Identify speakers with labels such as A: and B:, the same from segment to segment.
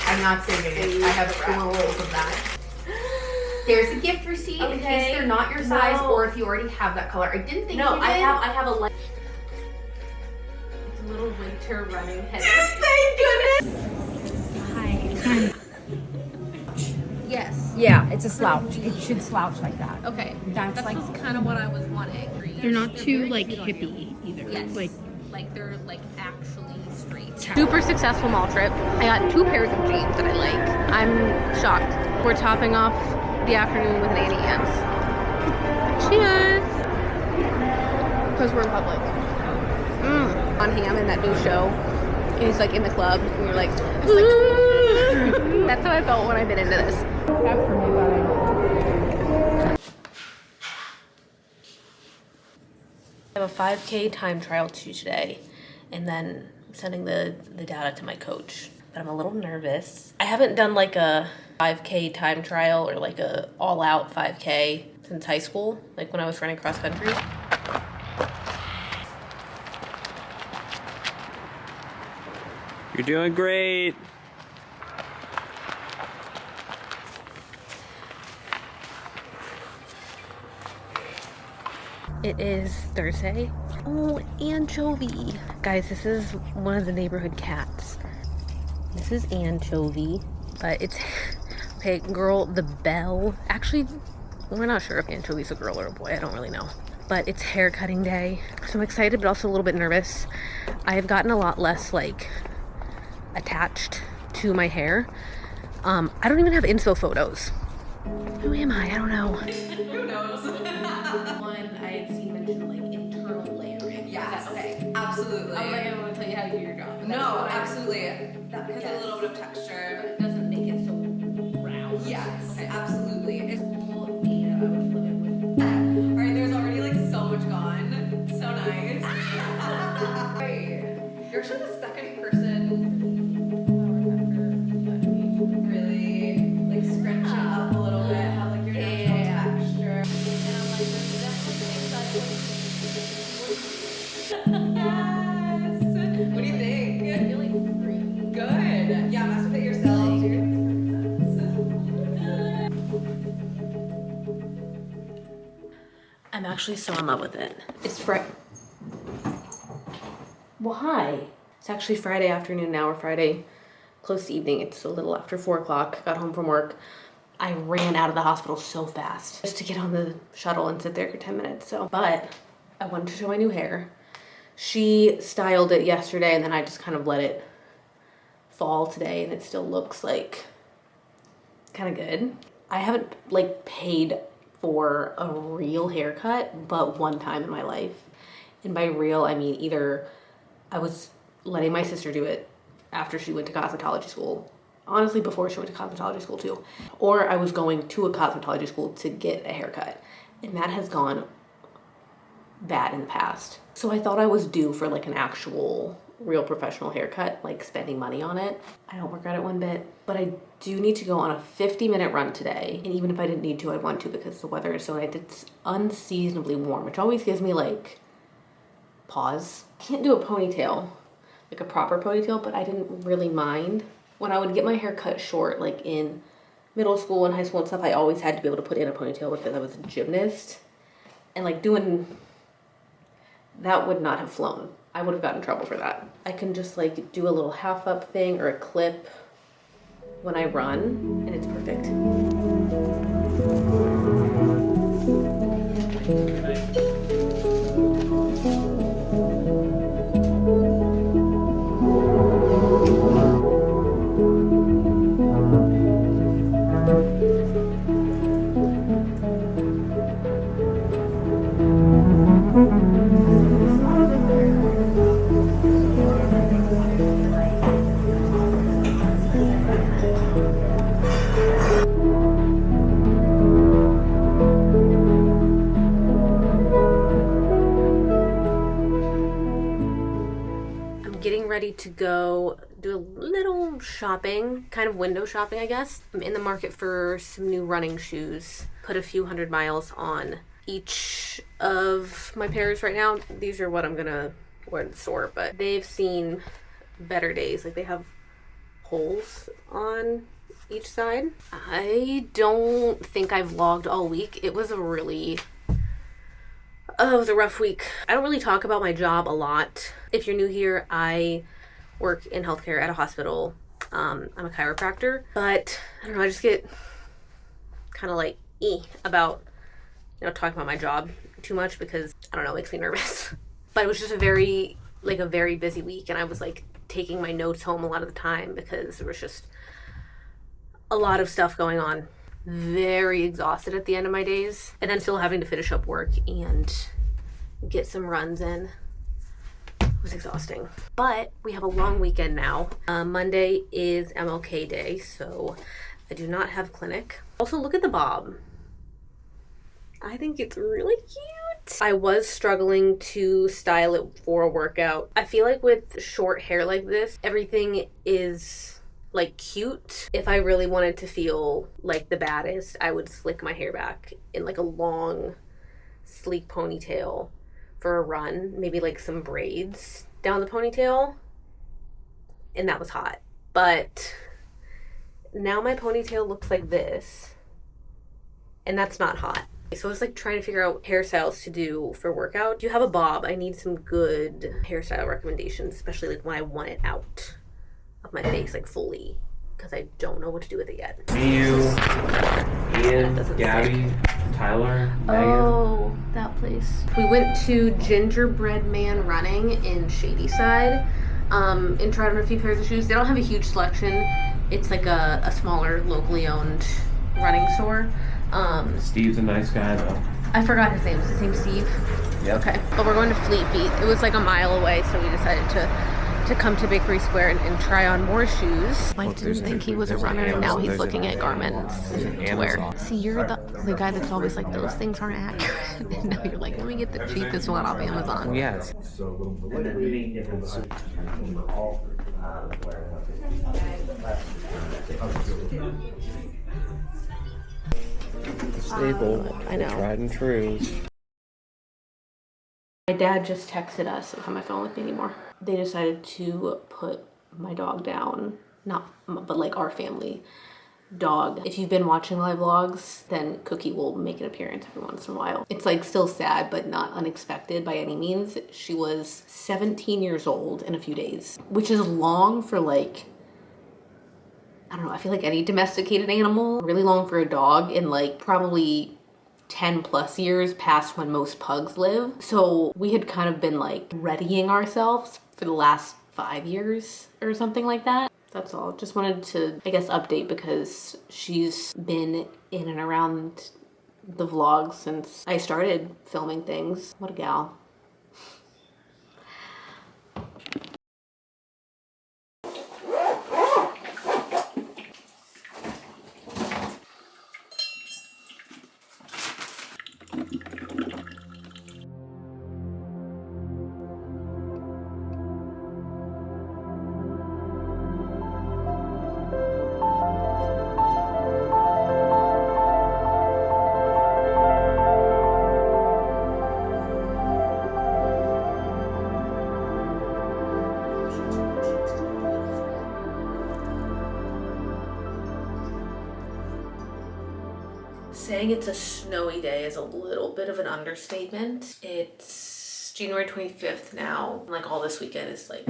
A: I'm not saving it. I have 4 rolls of that. There's a gift receipt in case they're not your size or if you already have that color. I didn't think you did.
B: I have a light. It's a little winter running head.
A: Thank goodness!
C: Hi.
B: Yes.
C: Yeah, it's a slouch. It should slouch like that.
B: Okay.
C: That's like
B: kind of what I was wanting.
D: They're not too like hippie either.
B: Yes.
D: Like
B: they're like actually straight. Super successful mall trip. I got 2 pairs of jeans that I like. I'm shocked. We're topping off the afternoon with an Annie Ann's. Cheers! Because we're in public. On Ham in that new show. And he's like in the club and you're like, that's how I felt when I've been into this. I have a 5K time trial to today, and then I'm sending the data to my coach. But I'm a little nervous. I haven't done like a 5K time trial or like a all-out 5K since high school, like when I was running cross country.
E: You're doing great.
B: It is Thursday. Oh, Anchovy. Guys, this is one of the neighborhood cats. This is Anchovy, but it's, okay, girl, the bell. Actually, we're not sure if Anchovy's a girl or a boy. I don't really know. But it's hair cutting day. So I'm excited, but also a little bit nervous. I have gotten a lot less, like, attached to my hair. I don't even have inspo photos. Who am I? I don't know.
A: Who knows?
B: One I had seen mention like internal layering.
A: Yes.
B: Okay.
A: Absolutely.
B: I want to tell you how to do your job.
A: No, absolutely. That has a little bit of
B: But
A: texture.
B: it doesn't make it so round.
A: Yes,
B: Okay.
A: absolutely. It's
B: Alright,
A: Alright, there's already like so much gone. So nice. Right. You're actually the second person really like scrunch it up a little bit, have like your natural texture.
B: And I'm like, this is definitely
A: Yes. What do you think?
B: I feel like free.
A: Good. Yeah, mess with it yourself. Do your
B: I'm actually so in love with it. It's Friday. Well, hi. It's actually Friday afternoon now, or Friday close to evening. It's a little after 4 o'clock. Got home from work. I ran out of the hospital so fast just to get on the shuttle and sit there for 10 minutes. But I wanted to show my new hair. She styled it yesterday and then I just kind of let it fall today and it still looks like kind of good. I haven't like paid for a real haircut but one time in my life. And by real, I mean either I was letting my sister do it after she went to cosmetology school. Honestly, before she went to cosmetology school too. Or I was going to a cosmetology school to get a haircut. And that has gone bad in the past. So I thought I was due for like an actual real professional haircut, like spending money on it. I don't regret it one bit, but I do need to go on a 50-minute run today. And even if I didn't need to, I want to because the weather is so nice. It's unseasonably warm, which always gives me like pause. I can't do a ponytail, like a proper ponytail, but I didn't really mind. When I would get my hair cut short, like in middle school and high school and stuff, I always had to be able to put in a ponytail because I was a gymnast. And like doing that would not have flown. I would have gotten in trouble for that. I can just like do a little half up thing or a clip when I run and it's perfect. Ready to go do a little shopping, kind of window shopping, I guess. I'm in the market for some new running shoes. Put a few 100 miles on each of my pairs right now. These are what I'm gonna wear in the store, but they've seen better days. Like, they have holes on each side. I don't think I vlogged all week. It was a really it was a rough week. I don't really talk about my job a lot. If you're new here, I work in healthcare at a hospital. I'm a chiropractor, but I don't know, I just get kind of like about, you know, talking about my job too much because, I don't know, it makes me nervous. But it was just a very busy week, and I was like taking my notes home a lot of the time because there was just a lot of stuff going on. Very exhausted at the end of my days, and then still having to finish up work and get some runs in. It was exhausting. But we have a long weekend now. Monday is MLK Day, so I do not have clinic. Also, look at the bob. I think it's really cute. I was struggling to style it for a workout. I feel like with short hair like this, everything is like cute. If I really wanted to feel like the baddest, I would slick my hair back in like a long, sleek ponytail for a run, maybe like some braids down the ponytail, and that was hot. But now my ponytail looks like this, and that's not hot. So I was like trying to figure out hairstyles to do for workout. If you have a bob, I need some good hairstyle recommendations, especially like when I want it out of my face like fully, because I don't know what to do with it yet.
F: Me, you, Ian, Gabby, Tyler, Megan.
B: Oh, that place. We went to Gingerbread Man Running in Shadyside and tried on a few pairs of shoes. They don't have a huge selection. It's like a smaller, locally owned running store.
F: Steve's a nice guy though.
B: I forgot his name. Is his name Steve?
F: Yep.
B: Okay. But we're going to Fleet Feet. It was like a mile away, so we decided to come to Bakery Square and try on more shoes. Mike didn't think he was a runner, and now he's looking at garments to wear. See, you're the guy that's always like, those things aren't accurate. And now you're like, let me get the cheapest one off Amazon.
E: Yes.
F: Staple.
B: I know.
F: Tried and true.
B: My dad just texted us. I don't have my phone with me anymore. They decided to put my dog down. But like our family dog. If you've been watching my vlogs, then Cookie will make an appearance every once in a while. It's like still sad, but not unexpected by any means. She was 17 years old in a few days, which is long for like, I don't know, I feel like any domesticated animal, really long for a dog, and like probably 10 plus years past when most pugs live. So we had kind of been like readying ourselves for the last 5 years or something like that. That's all. Just wanted to, I guess, update because she's been in and around the vlog since I started filming things. What a gal. Saying it's a snowy day is a little bit of an understatement. It's January 25th now. Like all this weekend is like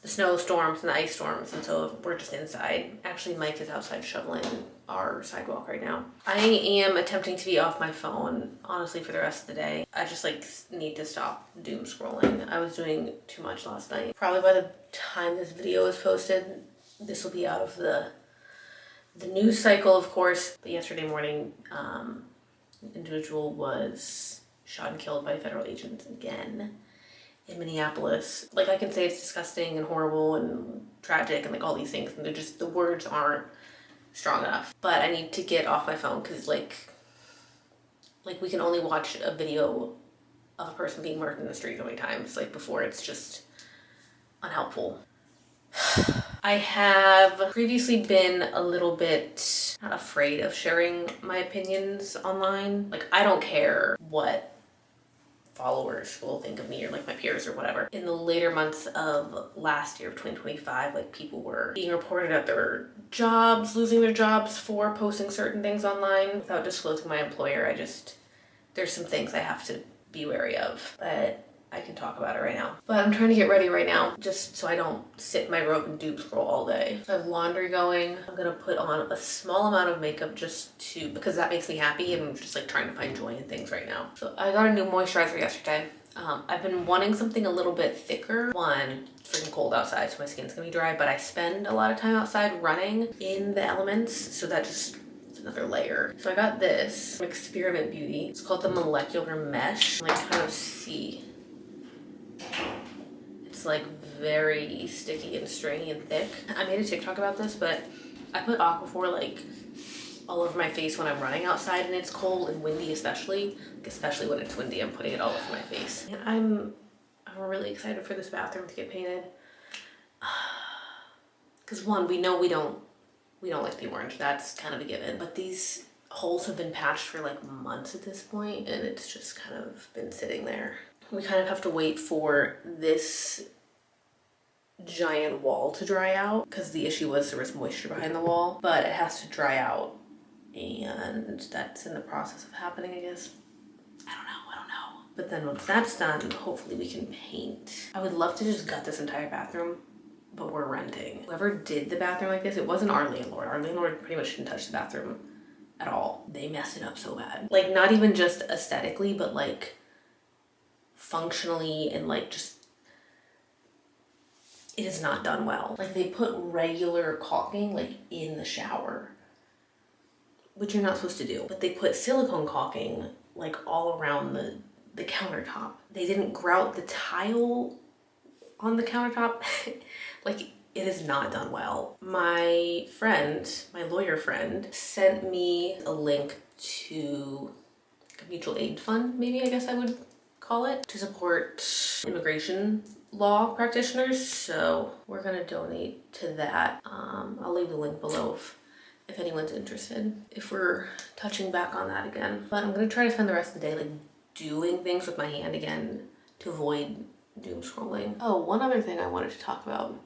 B: the snowstorms and the ice storms, and so we're just inside. Actually, Mike is outside shoveling our sidewalk right now. I am attempting to be off my phone, honestly, for the rest of the day. I just like need to stop doom scrolling. I was doing too much last night. Probably by the time this video is posted, this will be out of the news cycle, of course. But yesterday morning, an individual was shot and killed by federal agents again in Minneapolis. Like, I can say it's disgusting and horrible and tragic and like all these things, and they're just, the words aren't strong enough. But I need to get off my phone because like we can only watch a video of a person being murdered in the street so many times, like before it's just unhelpful. I have previously been a little bit not afraid of sharing my opinions online. Like, I don't care what followers will think of me or like my peers or whatever. In the later months of last year of 2025, like people were being reported at their jobs, losing their jobs for posting certain things online without disclosing my employer. There's some things I have to be wary of, but I can talk about it right now. But I'm trying to get ready right now just so I don't sit in my robe and doom scroll all day. So I have laundry going. I'm gonna put on a small amount of makeup because that makes me happy, and I'm just like trying to find joy in things right now. So I got a new moisturizer yesterday. I've been wanting something a little bit thicker. One, it's freaking cold outside, so my skin's gonna be dry, but I spend a lot of time outside running in the elements, so that just another layer. So I got this from Experiment Beauty. It's called the Molecular Mesh. Like, kind of see. It's like very sticky and stringy and thick. I made a TikTok about this, but I put Aquaphor like all over my face when I'm running outside and it's cold and windy, especially when it's windy. I'm putting it all over my face. And I'm really excited for this bathroom to get painted. Because one, we know we don't like the orange. That's kind of a given. But these holes have been patched for like months at this point, and it's just kind of been sitting there. We kind of have to wait for this giant wall to dry out because the issue was there was moisture behind the wall, but it has to dry out, and that's in the process of happening, I guess. I don't know. But then once that's done, hopefully we can paint. I would love to just gut this entire bathroom, but we're renting. Whoever did the bathroom like this, it wasn't our landlord. Our landlord pretty much didn't touch the bathroom at all. They messed it up so bad. Like, not even just aesthetically, but like functionally, and like just it is not done well. Like, they put regular caulking like in the shower, which you're not supposed to do, but they put silicone caulking like all around the countertop. They didn't grout the tile on the countertop. Like, it is not done well. My friend, my lawyer friend, sent me a link to a mutual aid fund, maybe I guess I would call it, to support immigration law practitioners. So we're gonna donate to that. I'll leave the link below if anyone's interested, if we're touching back on that again. But I'm gonna try to spend the rest of the day like doing things with my hand again to avoid doom scrolling. Oh, one other thing I wanted to talk about.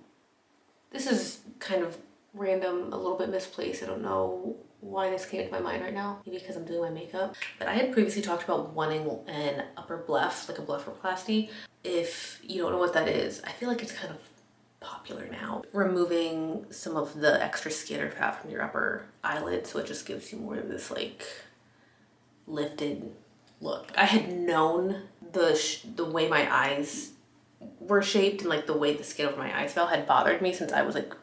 B: This is kind of random, a little bit misplaced. I don't know why this came to my mind right now. Maybe because I'm doing my makeup. But I had previously talked about wanting an upper bleph, like a blepharoplasty. If you don't know what that is, I feel like it's kind of popular now. Removing some of the extra skin or fat from your upper eyelid, so it just gives you more of this like lifted look. I had known the way my eyes were shaped and like the way the skin over my eyes felt had bothered me since I was like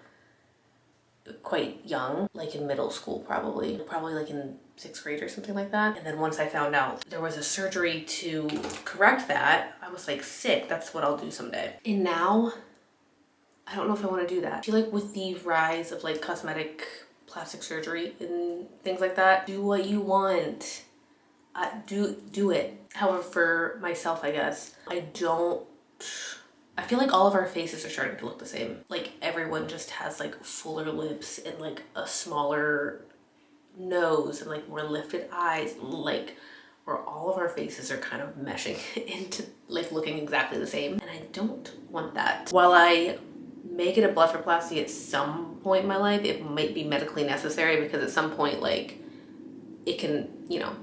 B: quite young, like in middle school, probably like in 6th grade or something like that. And then once I found out there was a surgery to correct that, I was like, sick, that's what I'll do someday. And now I don't know if I want to do that. I feel like with the rise of like cosmetic plastic surgery and things like that, do what you want. Do it. However, for myself, I guess, I feel like all of our faces are starting to look the same. Like, everyone just has like fuller lips and like a smaller nose and like more lifted eyes, like where all of our faces are kind of meshing into like looking exactly the same. And I don't want that. While I may get a blepharoplasty at some point in my life, it might be medically necessary because at some point like it can, you know,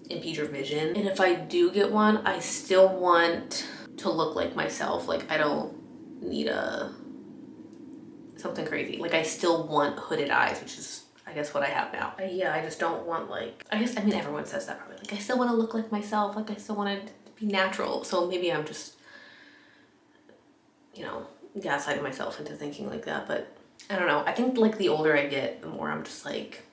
B: impede your vision. And if I do get one, I still want to look like myself. Like, I don't need something crazy. Like, I still want hooded eyes, which is I guess what I have now. Yeah, I just don't want like, I mean everyone says that probably, like I still want to look like myself, like I still want it to be natural. So maybe I'm just, you know, gaslighting myself into thinking like that. But I don't know, I think like the older I get, the more I'm just like,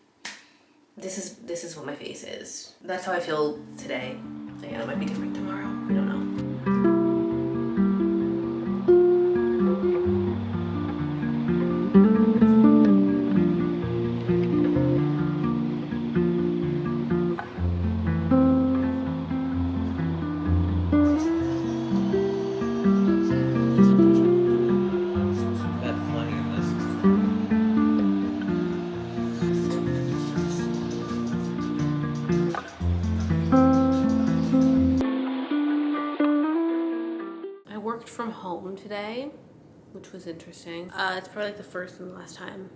B: this is what my face is. That's how I feel today. Again, it might be different tomorrow. We don't know.
F: That
B: worked from home today, which was interesting. It's probably like the first and last time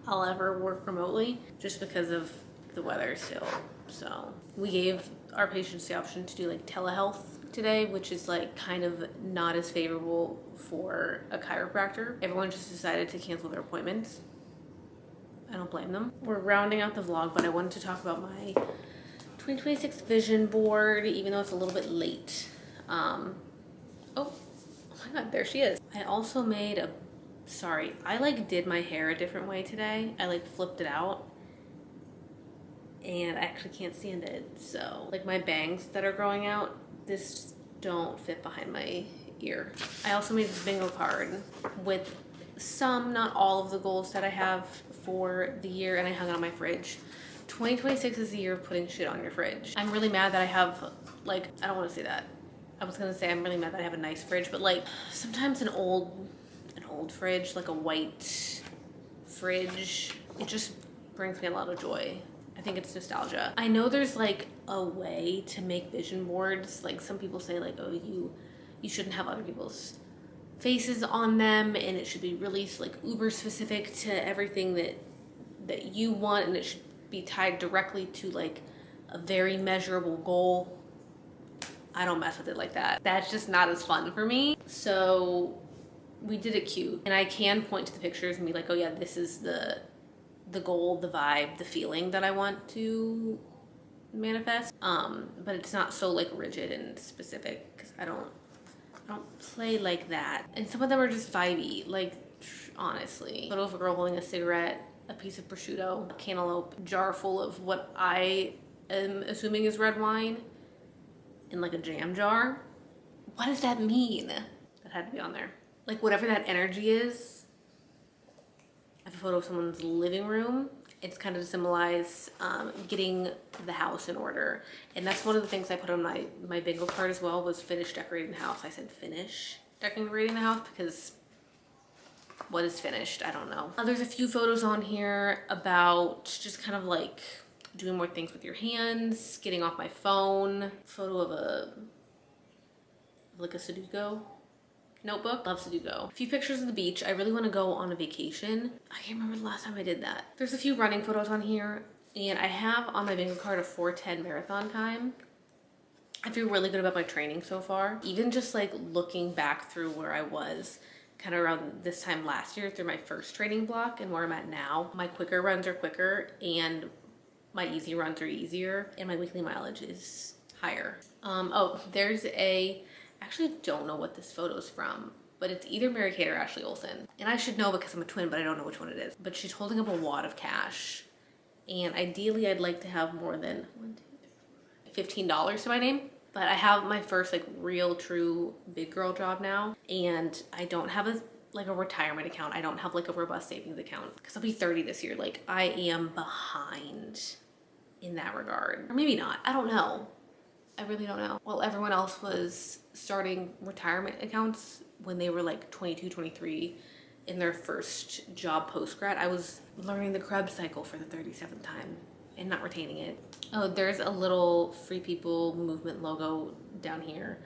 B: I'll ever work remotely just because of the weather still. So we gave our patients the option to do like telehealth today, which is like kind of not as favorable for a chiropractor. Everyone just decided to cancel their appointments. I don't blame them. We're rounding out the vlog, but I wanted to talk about my 2026 vision board, even though it's a little bit late. Oh my god, there she is. I also made a, sorry, I like did my hair a different way today. I like flipped it out and I actually can't stand it. So like my bangs that are growing out, this don't fit behind my ear. I also made this bingo card with some, not all of the goals that I have for the year, and I hung it on my fridge. 2026 is the year of putting shit on your fridge. I'm really mad that I have, like, I don't want to say that. I was gonna say I'm really mad that I have a nice fridge, but like sometimes an old fridge, like a white fridge, it just brings me a lot of joy. I think it's nostalgia. I know there's like a way to make vision boards. Like some people say like, oh, you shouldn't have other people's faces on them, and it should be really like uber specific to everything that you want, and it should be tied directly to like a very measurable goal. I don't mess with it like that. That's just not as fun for me. So we did it cute, and I can point to the pictures and be like, oh yeah, this is the goal, the vibe, the feeling that I want to manifest. But it's not so like rigid and specific because I don't play like that. And some of them are just vibey, like honestly. Photo of a girl holding a cigarette, a piece of prosciutto, a cantaloupe, jar full of what I am assuming is red wine, in like a jam jar. What does that mean? That had to be on there. Like whatever that energy is. I have a photo of someone's living room. It's kind of to symbolize getting the house in order. And that's one of the things I put on my bingo card as well, was finish decorating the house. I said finish decorating the house because what is finished? I don't know. There's a few photos on here about just kind of like doing more things with your hands, getting off my phone. Photo of like a Sudoku notebook. Love Sudoku. A few pictures of the beach. I really want to go on a vacation. I can't remember the last time I did that. There's a few running photos on here, and I have on my bingo card a 4:10 marathon time. I feel really good about my training so far. Even just like looking back through where I was kind of around this time last year through my first training block and where I'm at now. My quicker runs are quicker and my easy runs are easier, and my weekly mileage is higher. Oh, there's I actually don't know what this photo's from, but it's either Mary Kate or Ashley Olsen. And I should know because I'm a twin, but I don't know which one it is. But she's holding up a wad of cash. And ideally I'd like to have more than $15 to my name. But I have my first like real true big girl job now. And I don't have a retirement account. I don't have like a robust savings account because I'll be 30 this year. Like I am behind in that regard. Or maybe not, I don't know. I really don't know. While everyone else was starting retirement accounts when they were like 22, 23 in their first job post-grad, I was learning the Krebs cycle for the 37th time and not retaining it. Oh, there's a little Free People movement logo down here.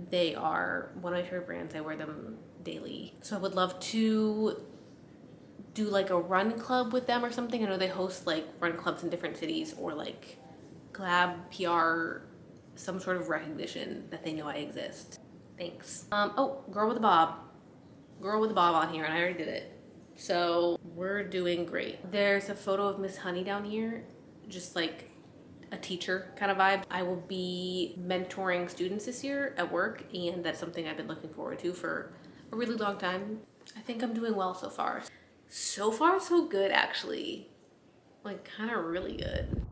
B: They are one of my favorite brands. I wear them daily. So I would love to do like a run club with them or something. I know they host like run clubs in different cities, or like collab, PR, some sort of recognition that they know I exist. Thanks. Oh, girl with a bob on here, and I already did it. So we're doing great. There's a photo of Miss Honey down here, just like a teacher kind of vibe. I will be mentoring students this year at work, and that's something I've been looking forward to for a really long time. I think I'm doing well so far. So far, so good, actually. Like, kind of really good.